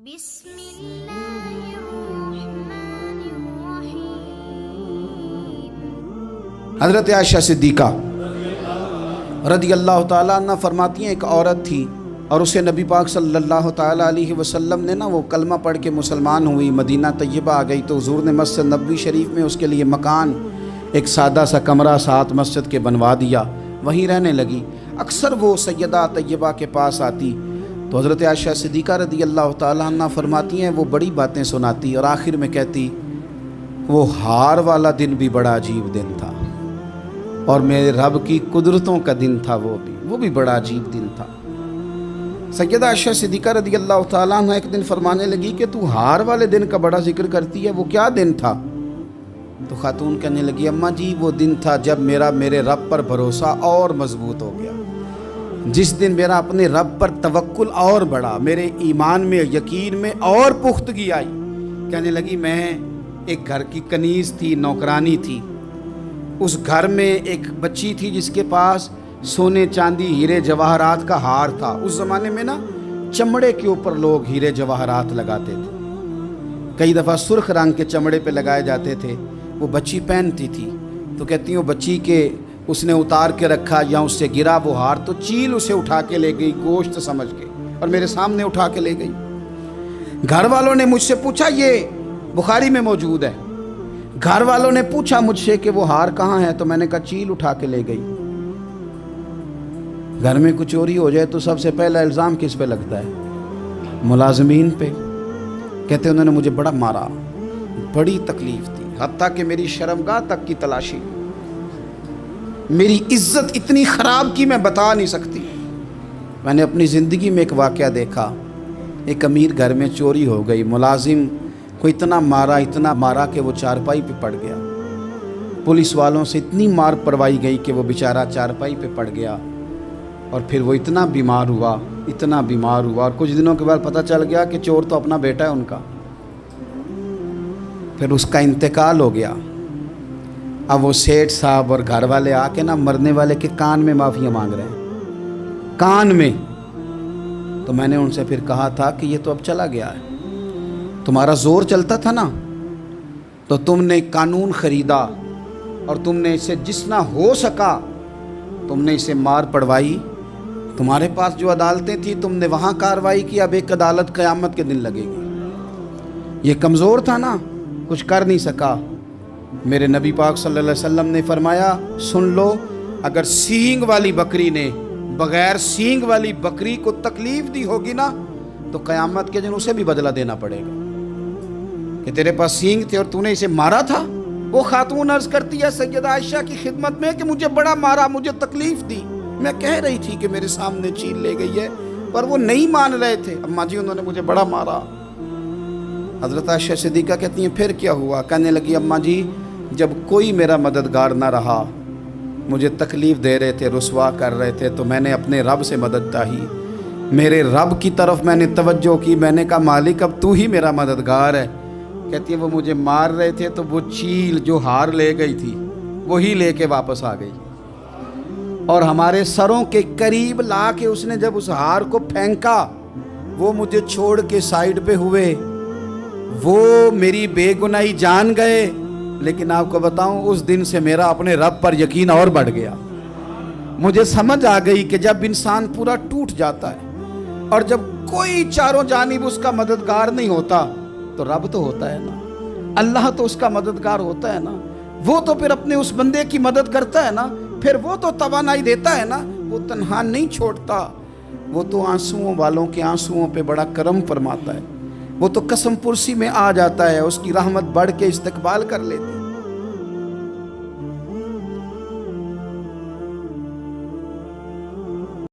بسم اللہ الرحمن الرحیم۔ حضرت عائشہ صدیقہ رضی اللہ تعالیٰ عنہ فرماتی ہیں ایک عورت تھی اور اسے نبی پاک صلی اللہ تعالیٰ علیہ وسلم نے وہ کلمہ پڑھ کے مسلمان ہوئی، مدینہ طیبہ آ گئی تو حضور نے مسجد نبوی شریف میں اس کے لیے مکان، ایک سادہ سا کمرہ ساتھ مسجد کے بنوا دیا، وہیں رہنے لگی۔ اکثر وہ سیدہ طیبہ کے پاس آتی تو حضرت عائشہ صدیقہ رضی اللہ تعالیٰ عنہ فرماتی ہیں وہ بڑی باتیں سناتی اور آخر میں کہتی وہ ہار والا دن بھی بڑا عجیب دن تھا اور میرے رب کی قدرتوں کا دن تھا، وہ بھی بڑا عجیب دن تھا۔ سیدہ عائشہ صدیقہ رضی اللہ تعالیٰ عنہ ایک دن فرمانے لگی کہ تو ہار والے دن کا بڑا ذکر کرتی ہے، وہ کیا دن تھا؟ تو خاتون کہنے لگی اماں جی وہ دن تھا جب میرے رب پر بھروسہ اور مضبوط ہو گیا، جس دن میرا اپنے رب پر توکل اور بڑھا، میرے ایمان میں یقین میں اور پختگی آئی۔ کہنے لگی میں ایک گھر کی کنیز تھی، نوکرانی تھی، اس گھر میں ایک بچی تھی جس کے پاس سونے چاندی ہیرے جواہرات کا ہار تھا۔ اس زمانے میں چمڑے کے اوپر لوگ ہیرے جواہرات لگاتے تھے، کئی دفعہ سرخ رنگ کے چمڑے پہ لگائے جاتے تھے، وہ بچی پہنتی تھی تو کہتی ہوں بچی کے اس نے اتار کے رکھا یا اس سے گرا وہ ہار تو چیل اسے اٹھا کے لے گئی گوشت سمجھ کے اور میرے سامنے اٹھا کے لے گئی۔ گھر والوں نے مجھ سے پوچھا، یہ بخاری میں موجود ہے، گھر والوں نے پوچھا مجھ سے کہ وہ ہار کہاں ہے تو میں نے کہا چیل اٹھا کے لے گئی۔ گھر میں کچھ چوری ہو جائے تو سب سے پہلا الزام کس پہ لگتا ہے؟ ملازمین پہ۔ کہتے انہوں نے مجھے بڑا مارا، بڑی تکلیف تھی، حتیٰ کہ میری شرمگاہ تک کی تلاشی، میری عزت اتنی خراب کی میں بتا نہیں سکتی۔ میں نے اپنی زندگی میں ایک واقعہ دیکھا، ایک امیر گھر میں چوری ہو گئی، ملازم کو اتنا مارا کہ وہ چارپائی پہ پڑ گیا، پولیس والوں سے اتنی مار پڑوائی گئی کہ وہ بیچارہ چارپائی پہ پڑ گیا اور پھر وہ اتنا بیمار ہوا اور کچھ دنوں کے بعد پتہ چل گیا کہ چور تو اپنا بیٹا ہے ان کا، پھر اس کا انتقال ہو گیا۔ اب وہ سیٹھ صاحب اور گھر والے آ کے مرنے والے کے کان میں معافی مانگ رہے ہیں، کان میں۔ تو میں نے ان سے پھر کہا تھا کہ یہ تو اب چلا گیا ہے، تمہارا زور چلتا تھا نا تو تم نے قانون خریدا اور تم نے اسے جتنا ہو سکا تم نے اسے مار پڑوائی، تمہارے پاس جو عدالتیں تھیں تم نے وہاں کارروائی کی، اب ایک عدالت قیامت کے دن لگے گی۔ یہ کمزور تھا نا، کچھ کر نہیں سکا۔ میرے نبی پاک صلی اللہ علیہ وسلم نے فرمایا سن لو، اگر سینگ والی بکری نے بغیر سینگ والی بکری کو تکلیف دی ہوگی نا تو قیامت کے دن اسے بھی بدلہ دینا پڑے گا کہ تیرے پاس سینگ تھے اور تو نے اسے مارا تھا۔ وہ خاتون عرض کرتی ہے سیدہ عائشہ کی خدمت میں کہ مجھے بڑا مارا، مجھے تکلیف دی، میں کہہ رہی تھی کہ میرے سامنے چیل لے گئی ہے پر وہ نہیں مان رہے تھے، اماں جی انہوں نے مجھے بڑا مارا۔ حضرت عائشہ صدیقہ کہتی ہیں پھر کیا ہوا؟ کہنے لگی اماں جی جب کوئی میرا مددگار نہ رہا، مجھے تکلیف دے رہے تھے، رسوا کر رہے تھے، تو میں نے اپنے رب سے مدد چاہی، میرے رب کی طرف میں نے توجہ کی، میں نے کہا مالک اب تو ہی میرا مددگار ہے۔ کہتی ہے وہ مجھے مار رہے تھے تو وہ چیل جو ہار لے گئی تھی وہی لے کے واپس آ گئی اور ہمارے سروں کے قریب لا کے اس نے جب اس ہار کو پھینکا وہ مجھے چھوڑ کے سائیڈ پہ ہوئے، وہ میری بے گناہی جان گئے، لیکن آپ کو بتاؤں اس دن سے میرا اپنے رب پر یقین اور بڑھ گیا۔ مجھے سمجھ آ گئی کہ جب انسان پورا ٹوٹ جاتا ہے اور جب کوئی چاروں جانب اس کا مددگار نہیں ہوتا تو رب تو ہوتا ہے نا، اللہ تو اس کا مددگار ہوتا ہے نا، وہ تو پھر اپنے اس بندے کی مدد کرتا ہے نا، پھر وہ تو توانائی دیتا ہے نا، وہ تنہا نہیں چھوڑتا، وہ تو آنسوؤں والوں کے آنسوؤں پہ بڑا کرم فرماتا ہے، وہ تو قسم پرسی میں آ جاتا ہے، اس کی رحمت بڑھ کے استقبال کر لیتی ہے۔